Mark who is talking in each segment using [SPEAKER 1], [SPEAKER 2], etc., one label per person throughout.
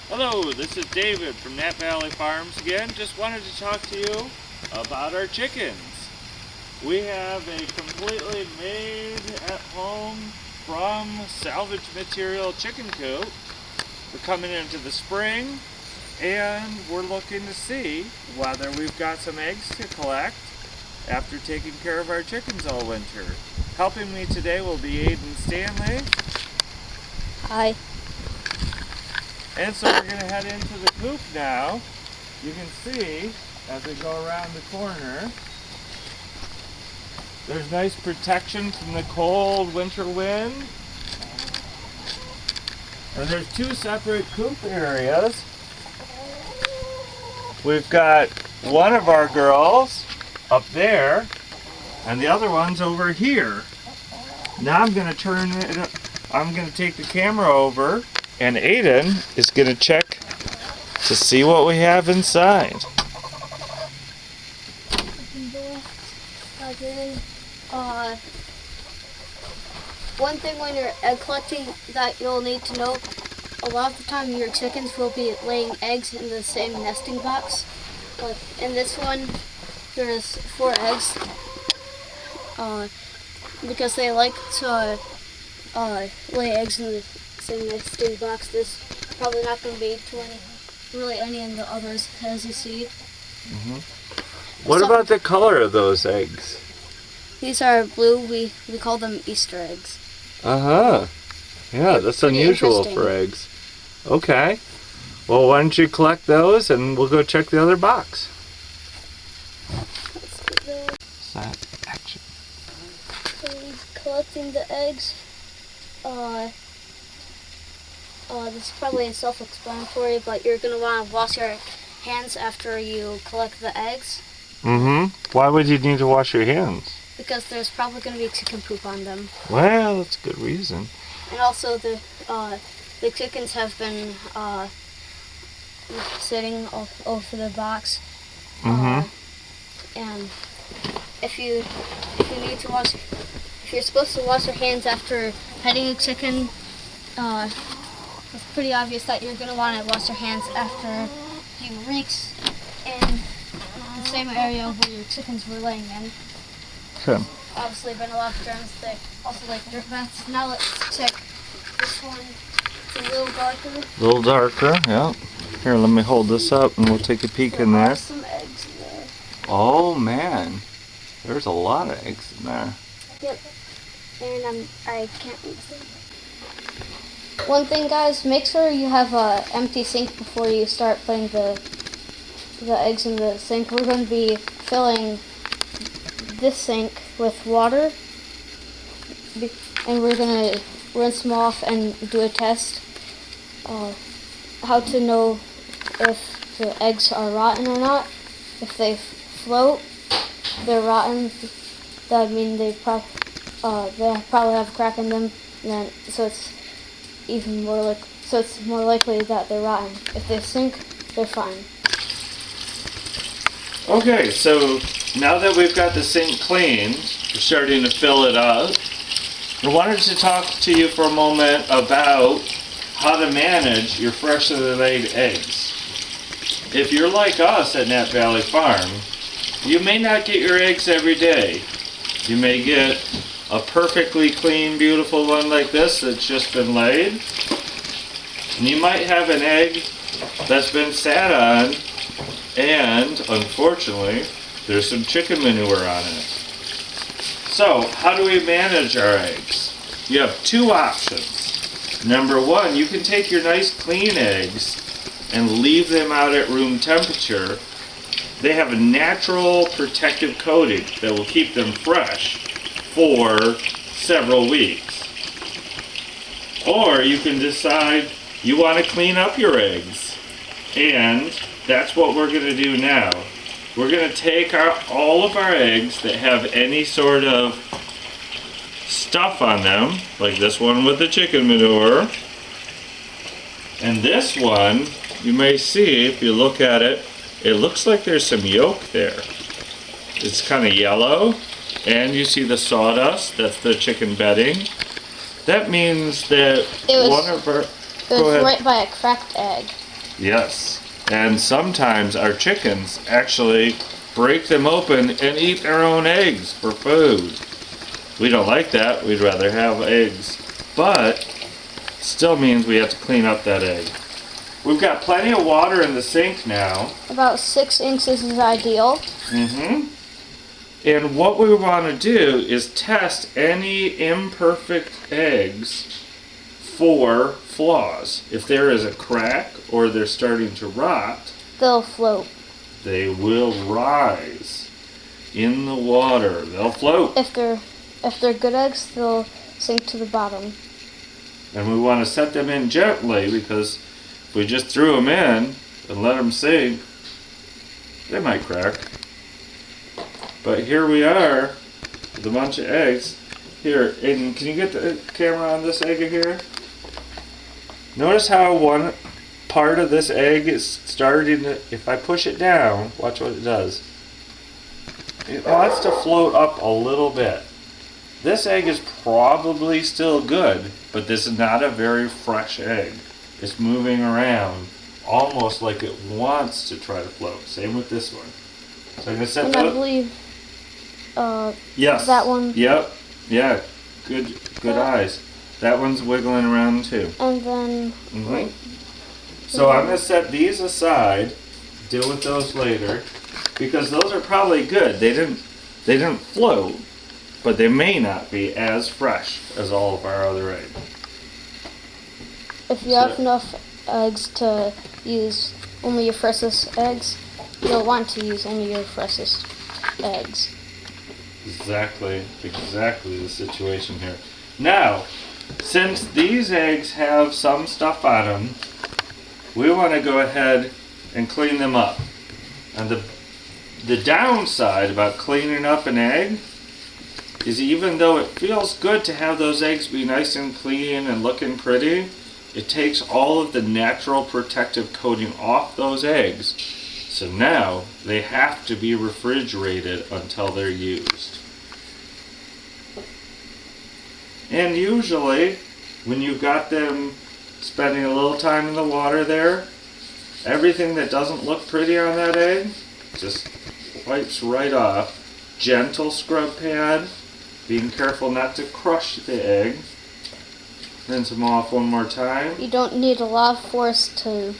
[SPEAKER 1] Hello, this is David from Nat Valley Farms again. Just wanted to talk to you about our chickens. We have a completely made at home from salvage material chicken coop. We're coming into the spring and we're looking to see whether we've got some eggs to collect after taking care of our chickens all winter. Helping me today will be Aiden Stanley.
[SPEAKER 2] Hi.
[SPEAKER 1] And so we're going to head into the coop now. You can see as we go around the corner, there's nice protection from the cold winter wind. And there's two separate coop areas. We've got one of our girls up there and the other one's over here. Now I'm going to take the camera over and Aiden is going to check to see what we have inside.
[SPEAKER 2] One thing when you're egg collecting that you'll need to know, a lot of the time your chickens will be laying eggs in the same nesting box. But in this one, there's 4 eggs because they like to lay eggs in the same nesting box. There's probably not going to be any in the others, as you see.
[SPEAKER 1] What about the color of those eggs?
[SPEAKER 2] These are blue. We call them Easter eggs.
[SPEAKER 1] Yeah, that's unusual for eggs. Okay. Well, why don't you collect those and we'll go check the other box. Set action.
[SPEAKER 2] Collecting the eggs. This is probably self-explanatory, but you're going to want to wash your hands after you collect the eggs.
[SPEAKER 1] Why would you need to wash your hands?
[SPEAKER 2] Because there's probably going to be chicken poop on them.
[SPEAKER 1] Well, that's a good reason.
[SPEAKER 2] And also the chickens have been sitting over the box. And if you're supposed to wash your hands after petting a chicken, it's pretty obvious that you're going to want to wash your hands after you reach in the same area where your chickens were laying in.
[SPEAKER 1] Okay.
[SPEAKER 2] Obviously been a lot of germs. They also like dirt bats. Now let's check this one. It's a little darker.
[SPEAKER 1] A little darker, yeah. Here, let me hold this up and we'll take a peek in there.
[SPEAKER 2] There's some eggs in there.
[SPEAKER 1] Oh man, there's a lot of eggs in there.
[SPEAKER 2] Yep. And I can't read them. One thing, guys, make sure you have an empty sink before you start putting the eggs in the sink. We're going to be filling this sink with water, and we're going to rinse them off and do a test. How to know if the eggs are rotten or not. If they float, they're rotten. That means they probably have a crack in them. And so it's more likely that they're rotten. If they sink, they're fine.
[SPEAKER 1] Okay, so now that we've got the sink cleaned, we're starting to fill it up. I wanted to talk to you for a moment about how to manage your freshly laid eggs. If you're like us at Nat Valley Farm, you may not get your eggs every day. You may get a perfectly clean, beautiful one like this that's just been laid. And you might have an egg that's been sat on and, unfortunately, there's some chicken manure on it. So, how do we manage our eggs? You have 2 options. Number 1, you can take your nice clean eggs and leave them out at room temperature. They have a natural protective coating that will keep them fresh for several weeks. Or you can decide you want to clean up your eggs, and that's what we're going to do now. We're going to take all of our eggs that have any sort of stuff on them, like this one with the chicken manure, and this one, you may see if you look at it, it looks like there's some yolk there. It's kind of yellow, and you see the sawdust, that's the chicken bedding. That means that one of our...
[SPEAKER 2] It was right by a cracked egg.
[SPEAKER 1] Yes. And sometimes our chickens actually break them open and eat their own eggs for food. We don't like that. We'd rather have eggs. But still means we have to clean up that egg. We've got plenty of water in the sink now.
[SPEAKER 2] About 6 inches is ideal.
[SPEAKER 1] And what we want to do is test any imperfect eggs for flaws. If there is a crack or they're starting to rot,
[SPEAKER 2] They'll float.
[SPEAKER 1] they will rise in the water. They'll float.
[SPEAKER 2] If they're good eggs, they'll sink to the bottom.
[SPEAKER 1] And we want to set them in gently, because if we just threw them in and let them sink, they might crack. But here we are with a bunch of eggs. Here, Aiden, can you get the camera on this egg here? Notice how one part of this egg is starting to, if I push it down, watch what it does. It wants to float up a little bit. This egg is probably still good, but this is not a very fresh egg. It's moving around almost like it wants to try to float. Same with this one. So I'm going to set
[SPEAKER 2] And I
[SPEAKER 1] that.
[SPEAKER 2] believe
[SPEAKER 1] Yes.
[SPEAKER 2] that one.
[SPEAKER 1] Yep. Yeah. Good eyes. That one's wiggling around too.
[SPEAKER 2] And then
[SPEAKER 1] Mhm. So I'm going to set these aside, deal with those later, because those are probably good. They didn't float, but they may not be as fresh as all of our other eggs.
[SPEAKER 2] if you have enough eggs to use only your freshest eggs, you'll want to use only your freshest eggs.
[SPEAKER 1] Exactly the situation here. Now, since these eggs have some stuff on them, we want to go ahead and clean them up. And the downside about cleaning up an egg is, even though it feels good to have those eggs be nice and clean and looking pretty, it takes all of the natural protective coating off those eggs. So now they have to be refrigerated until they're used. And usually, when you've got them spending a little time in the water there, everything that doesn't look pretty on that egg just wipes right off. Gentle scrub pad, being careful not to crush the egg. Rinse them off one more time.
[SPEAKER 2] You don't need a lot of force to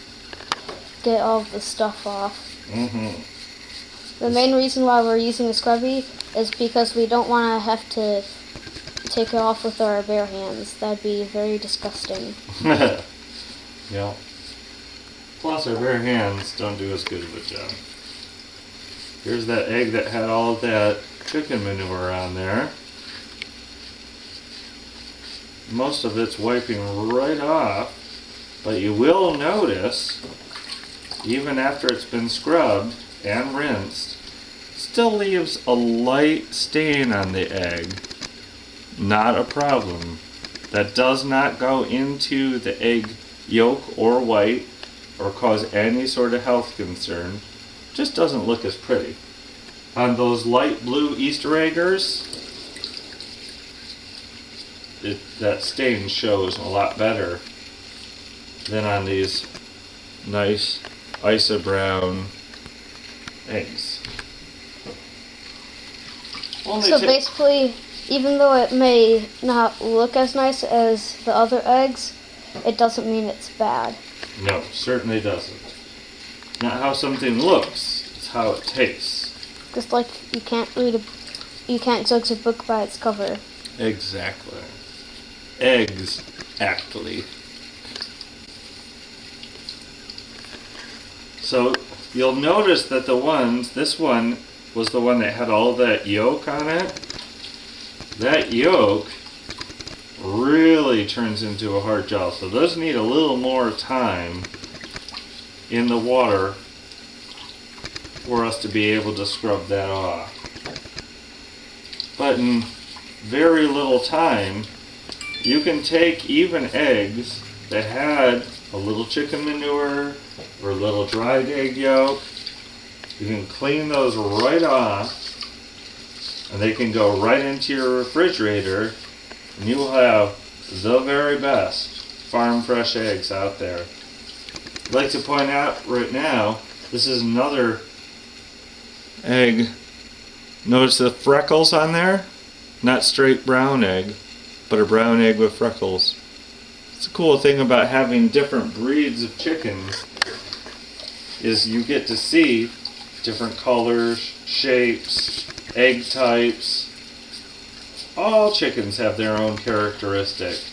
[SPEAKER 2] get all of the stuff off. The main reason why we're using a scrubby is because we don't want to have to take it off with our bare hands. That'd be very disgusting.
[SPEAKER 1] Yeah. Plus, our bare hands don't do as good of a job. Here's that egg that had all of that chicken manure on there. Most of it's wiping right off, but you will notice, even after it's been scrubbed and rinsed, still leaves a light stain on the egg. Not a problem. That does not go into the egg yolk or white or cause any sort of health concern. Just doesn't look as pretty. On those light blue Easter eggers, that stain shows a lot better than on these nice Isa brown eggs.
[SPEAKER 2] So basically, even though it may not look as nice as the other eggs, it doesn't mean it's bad.
[SPEAKER 1] No, certainly doesn't. Not how something looks, it's how it tastes.
[SPEAKER 2] Just like you can't judge a book by its cover.
[SPEAKER 1] Exactly. Eggs, actually. So you'll notice that this one was the one that had all that yolk on it. That yolk really turns into a hard gel. So those need a little more time in the water for us to be able to scrub that off. But in very little time, you can take even eggs that had a little chicken manure or a little dried egg yolk. You can clean those right off, and they can go right into your refrigerator, and you will have the very best farm fresh eggs out there. I'd like to point out right now, this is another egg. Notice the freckles on there? Not straight brown egg, but a brown egg with freckles. It's a cool thing about having different breeds of chickens is you get to see different colors, shapes, egg types. All chickens have their own characteristic.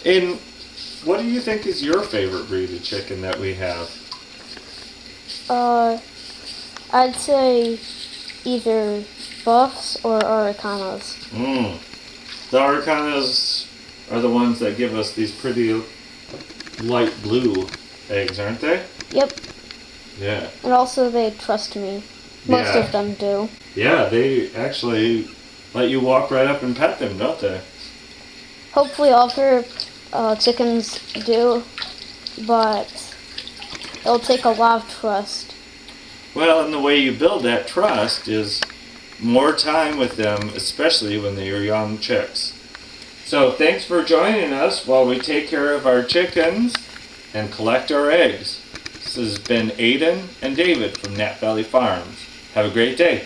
[SPEAKER 1] And what do you think is your favorite breed of chicken that we have?
[SPEAKER 2] I'd say either buffs or Aracanas.
[SPEAKER 1] The Aracanas are the ones that give us these pretty light blue eggs, aren't they?
[SPEAKER 2] Yep.
[SPEAKER 1] Yeah.
[SPEAKER 2] And also they trust me. Most
[SPEAKER 1] Yeah.
[SPEAKER 2] of them do.
[SPEAKER 1] Yeah, they actually let you walk right up and pet them, don't they?
[SPEAKER 2] Hopefully other chickens do, but it'll take a lot of trust.
[SPEAKER 1] Well, and the way you build that trust is more time with them, especially when they are young chicks. So thanks for joining us while we take care of our chickens and collect our eggs. This has been Aiden and David from Nat Valley Farms. Have a great day.